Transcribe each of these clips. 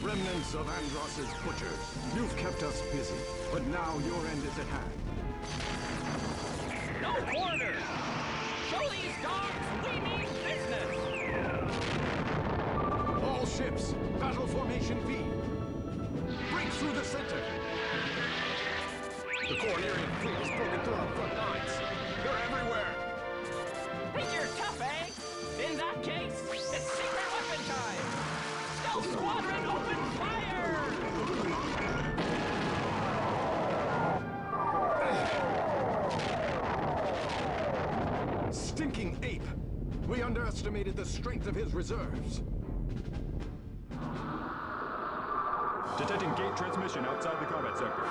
Remnants of Andross's butchers. You've kept us busy, but now your end is at hand. No quarter! Show these dogs we mean business! All ships, battle formation V. Break through the center. The Cornerian fleet has broken through our front lines. They're everywhere. Think you're tough, eh? In that case, it's secret weapon time! Stealth Squadron, open fire! Stinking ape! We underestimated the strength of his reserves. Detecting gate transmission outside the combat sector.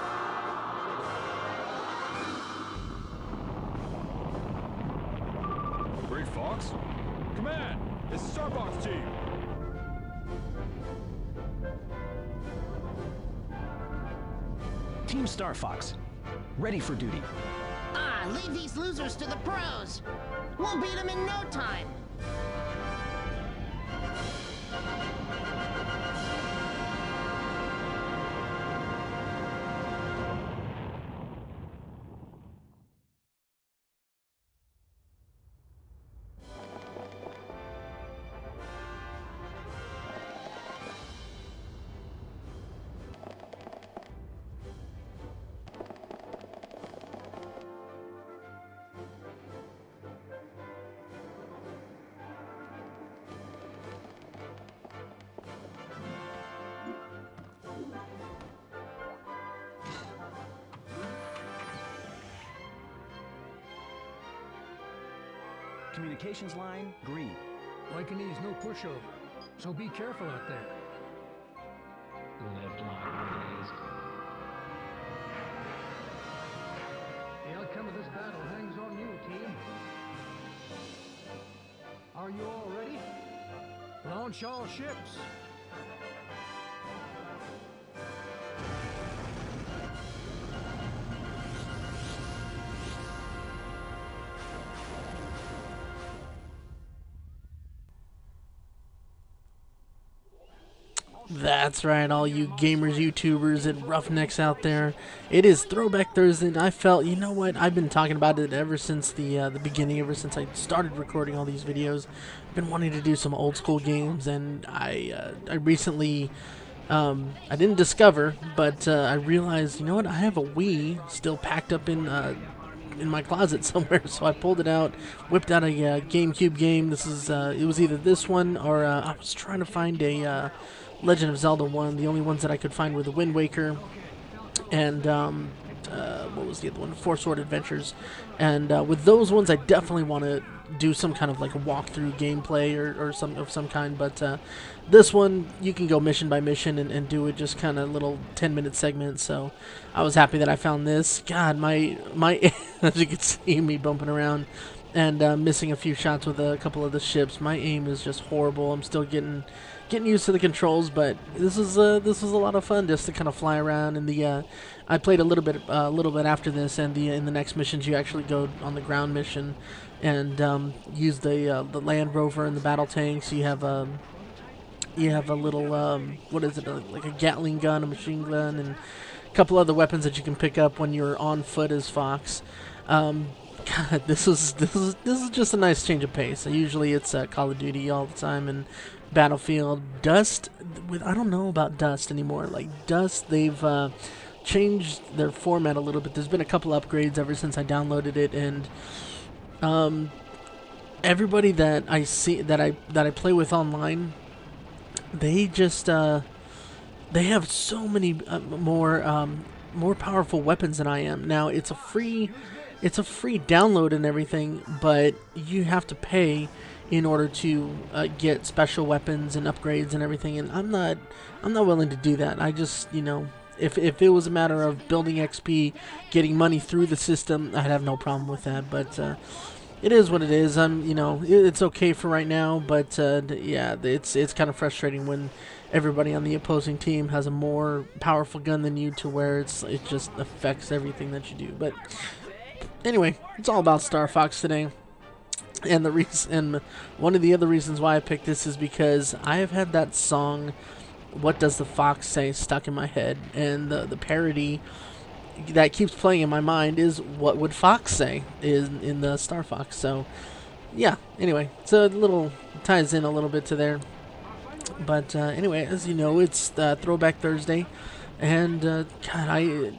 Great Fox? Command! It's Starfox team! Team Starfox, ready for duty. Ah, leave these losers to the pros. We'll beat them in no time. Communications line, green. Lycanese no pushover, so be careful out there. Lived long days. The outcome of this battle hangs on you, team. Are you all ready? Launch all ships. That's right, all you gamers, YouTubers, and roughnecks out there. It is Throwback Thursday, and I felt, you know what, I've been talking about it ever since the beginning, ever since I started recording all these videos. I've been wanting to do some old school games, and I recently, I didn't discover, but I realized, you know what, I have a Wii still packed up in my closet somewhere, so I pulled it out, whipped out a GameCube game. This is, it was either this one, or I was trying to find a Legend of Zelda one. The only ones that I could find were the Wind Waker and what was the other one? Starfox Adventures. And with those ones, I definitely want to do some kind of like a walkthrough gameplay or some of some kind. But this one, you can go mission by mission and do it just kind of little 10-minute segments. So I was happy that I found this. God, my as you can see me bumping around and missing a few shots with a couple of the ships. My aim is just horrible. I'm still getting used to the controls, but this was a lot of fun just to kind of fly around. And the I played a little bit after this, and in the next missions you actually go on the ground mission and use the Land Rover and the battle tanks. You have a little what is it, like a Gatling gun, a machine gun, and a couple other weapons that you can pick up when you're on foot as Fox. God, this is just a nice change of pace. Usually it's Call of Duty all the time and Battlefield. Dust, I don't know about Dust anymore. Like Dust, they've changed their format a little bit. There's been a couple upgrades ever since I downloaded it, and everybody that I see that I play with online, they just they have so many more powerful weapons than I am. Now it's a free download and everything, but you have to pay in order to get special weapons and upgrades and everything, and I'm not willing to do that. I just, you know, if it was a matter of building XP, getting money through the system, I'd have no problem with that. But it is what it is. You know, it's okay for right now, but yeah, it's kind of frustrating when everybody on the opposing team has a more powerful gun than you, to where it just affects everything that you do. But anyway, it's all about Starfox today. And one of the other reasons why I picked this is because I have had that song "What does the fox say?" stuck in my head, and the parody that keeps playing in my mind is "What would Fox say?" in the Starfox. So yeah. Anyway, so a little ties in a little bit to there. But anyway, as you know, it's Throwback Thursday, and God,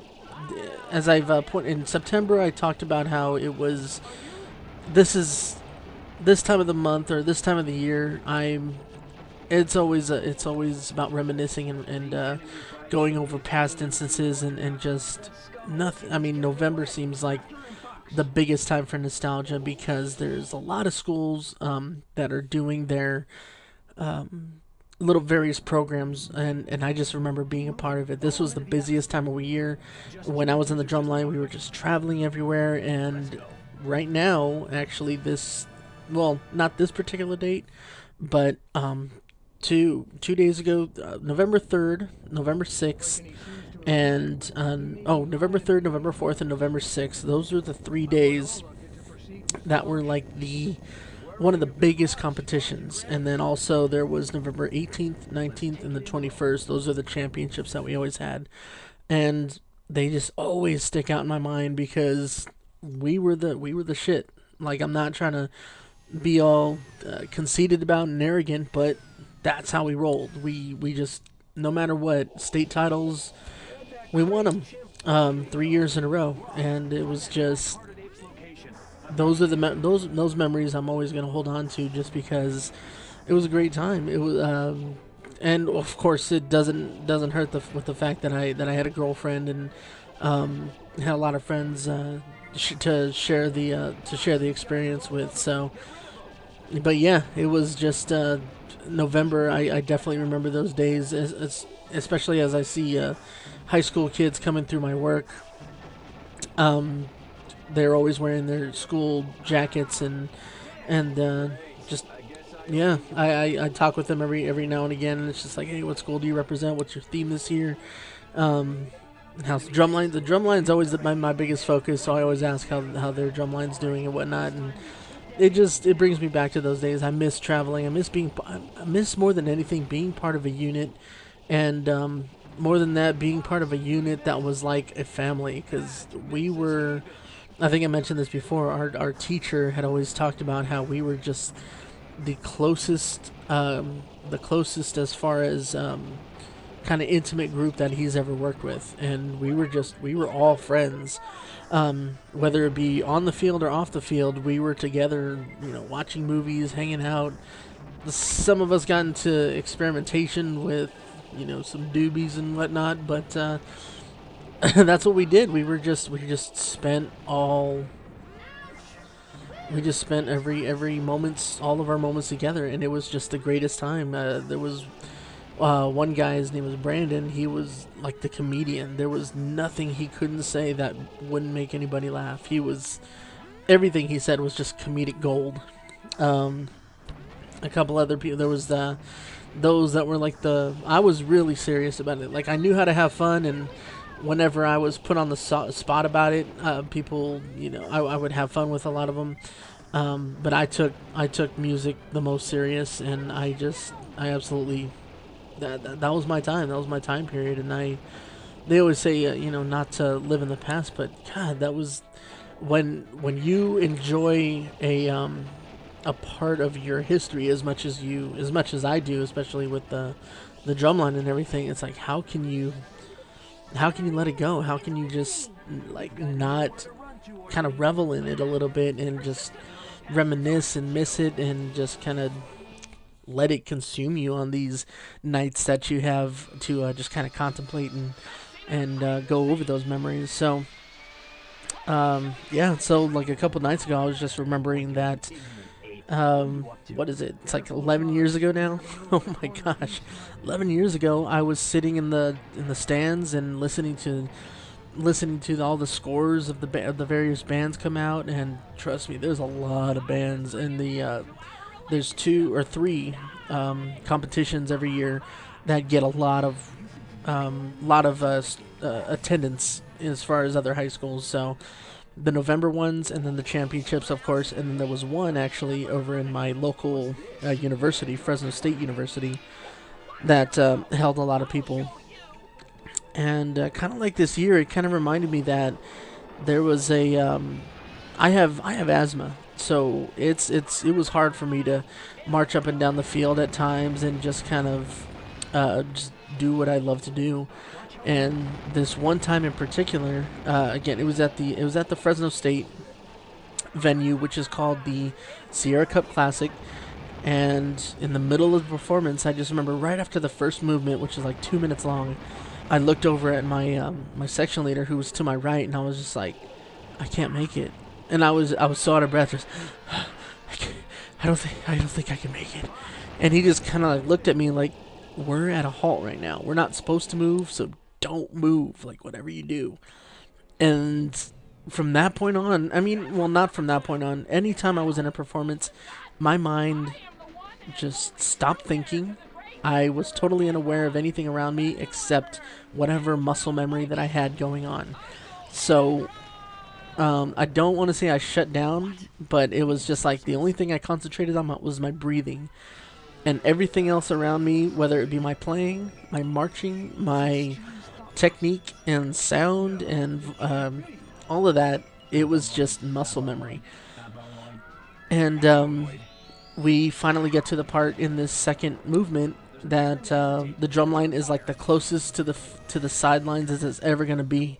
as I've put in September, I talked about how it was. This time of the month or this time of the year. It's always about reminiscing and going over past instances and just nothing. I mean, November seems like the biggest time for nostalgia because there's a lot of schools that are doing their little various programs, and I just remember being a part of it. This was the busiest time of the year. When I was in the drumline, we were just traveling everywhere, and right now, actually, well, not this particular date, but 2 days ago, November 3rd, November 6th, and November 3rd, November 4th, and November 6th. Those were the 3 days that were like one of the biggest competitions. And then also there was November 18th, 19th, and the 21st. Those are the championships that we always had, and they just always stick out in my mind because we were the shit. Like, I'm not trying to be all conceited about and arrogant, but that's how we rolled. We just, no matter what, state titles, we won them 3 years in a row, and it was just those are those memories I'm always gonna hold on to, just because it was a great time. It was, and of course it doesn't hurt with the fact that I had a girlfriend and had a lot of friends to share the experience with. So, but yeah, it was just November. I definitely remember those days, especially as I see high school kids coming through my work. They're always wearing their school jackets and just, yeah. I talk with them every now and again, and it's just like, hey, what school do you represent? What's your theme this year? How's the drumline? The drumline's always my biggest focus, so I always ask how their drumline's doing and whatnot, and it brings me back to those days. I miss traveling. I miss more than anything being part of a unit, and more than that, being part of a unit that was like a family, because we were. I think I mentioned this before. Our teacher had always talked about how we were just the closest as far as kind of intimate group that he's ever worked with, and we were all friends, whether it be on the field or off the field. We were together, watching movies, hanging out. Some of us got into experimentation with some doobies and whatnot, but that's what we did. We just spent every moments, all of our moments together, and it was just the greatest time. There was one guy, his name was Brandon. He was like the comedian. There was nothing he couldn't say that wouldn't make anybody laugh. Everything he said was just comedic gold. A couple other people. There was those that were like I was really serious about it. Like, I knew how to have fun, and whenever I was put on the spot about it, people, I would have fun with a lot of them. But I took music the most serious, and I absolutely, that was my time. That was my time period. And they always say, not to live in the past, but God, that was when you enjoy a part of your history as much as I do, especially with the drumline and everything. It's like, how can you let it go? How can you just like not kind of revel in it a little bit and just reminisce and miss it and just kind of let it consume you on these nights that you have to just kind of contemplate and go over those memories. So yeah, so like a couple nights ago I was just remembering that what is it? It's like 11 years ago now. Oh my gosh, 11 years ago, I was sitting in the stands and listening to all the scores of the various bands come out. And trust me, there's a lot of bands, and there's 2 or 3 competitions every year that get a lot of attendance as far as other high schools. So the November ones, and then the championships, of course, and then there was one actually over in my local university, Fresno State University, that held a lot of people. And kind of like this year, it kind of reminded me that there was a I have asthma, so it was hard for me to march up and down the field at times and just kind of just do what I love to do. And this one time in particular, again, it was at the Fresno State venue, which is called the Sierra Cup Classic. And in the middle of the performance, I just remember right after the first movement, which is like 2 minutes long, I looked over at my my section leader, who was to my right, and I was just like, I can't make it. And I was so out of breath, just I don't think I can make it. And he just kind of like looked at me like, we're at a halt right now. We're not supposed to move, so don't move. Like, whatever you do. And from that point on, I mean, well, not from that point on. Anytime I was in a performance, my mind just stopped thinking. I was totally unaware of anything around me except whatever muscle memory that I had going on. So I don't want to say I shut down, but it was just like the only thing I concentrated on was my breathing. And everything else around me, whether it be my playing, my marching, my technique and sound, and all of that, it was just muscle memory. And we finally get to the part in this second movement that the drumline is like the closest to the sidelines as it's ever going to be.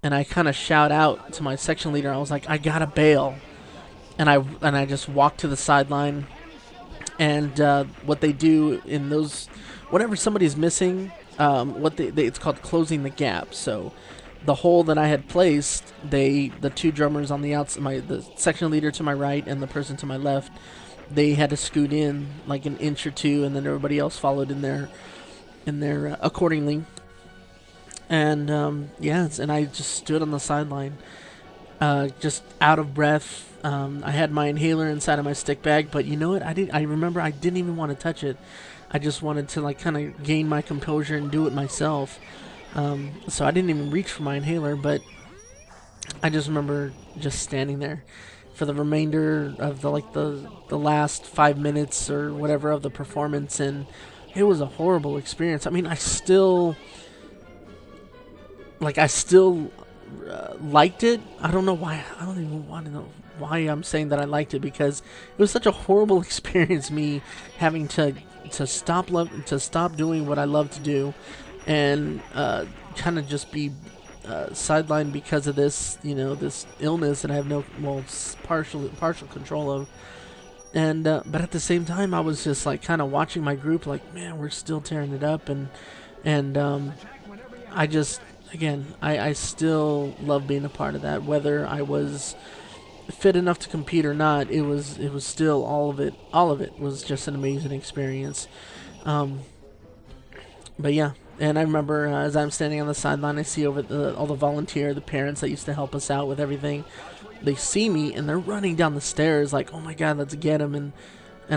And I kind of shout out to my section leader. I was like, I gotta bail. And I just walked to the sideline. And what they do in those, whenever somebody's missing, it's called closing the gap. So the hole that I had placed, the two drummers on the outside, the section leader to my right and the person to my left, they had to scoot in like an inch or two, and then everybody else followed in there accordingly. And yes, and I just stood on the sideline, just out of breath. I had my inhaler inside of my stick bag, but you know what? I remember I didn't even want to touch it. I just wanted to like kind of gain my composure and do it myself. So I didn't even reach for my inhaler, but I just remember just standing there for the remainder of the last 5 minutes or whatever of the performance, and it was a horrible experience. I mean, I still liked it. I don't know why. I don't even want to know why I'm saying that I liked it, because it was such a horrible experience, me having to stop doing what I love to do, and kind of just be sidelined because of this, this illness that I have partial control of. And but at the same time, I was just like kind of watching my group, like, man, we're still tearing it up, and I just, again, I still love being a part of that. Whether I was fit enough to compete or not, it was still all of it was just an amazing experience. But yeah, and I remember as I'm standing on the sideline, I see over all the parents that used to help us out with everything. They see me and they're running down the stairs like, oh my god, let's get him. And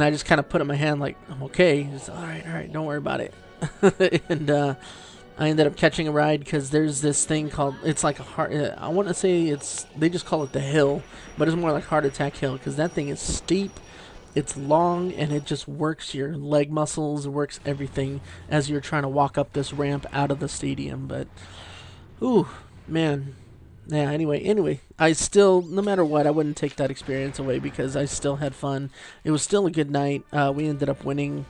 I just kind of put in my hand like, I'm okay. Just, all right, don't worry about it. And I ended up catching a ride because there's this thing called, it's like a heart, I want to say they just call it the hill, but it's more like Heart Attack Hill, because that thing is steep, it's long, and it just works your leg muscles, it works everything as you're trying to walk up this ramp out of the stadium. But, ooh, man. Yeah, anyway, I still, no matter what, I wouldn't take that experience away because I still had fun. It was still a good night. We ended up winning.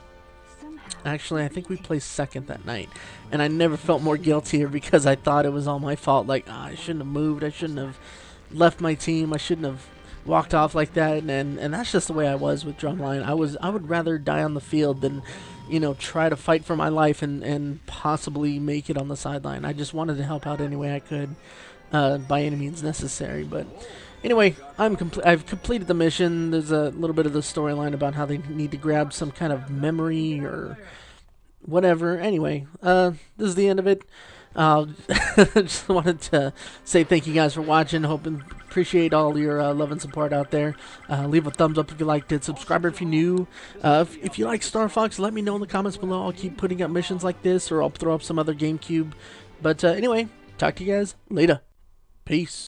Actually, I think we placed second that night, and I never felt more guiltier because I thought it was all my fault. Like, I shouldn't have moved. I shouldn't have left my team. I shouldn't have walked off like that. And that's just the way I was with drumline. I would rather die on the field than, try to fight for my life and possibly make it on the sideline. I just wanted to help out any way I could, by any means necessary. But anyway, I've completed the mission. There's a little bit of the storyline about how they need to grab some kind of memory or whatever. Anyway, this is the end of it. Just wanted to say thank you guys for watching. Hope and appreciate all your love and support out there. Leave a thumbs up if you liked it. Subscribe if you're new. If you like Starfox, let me know in the comments below. I'll keep putting up missions like this, or I'll throw up some other GameCube. But anyway, talk to you guys later. Peace.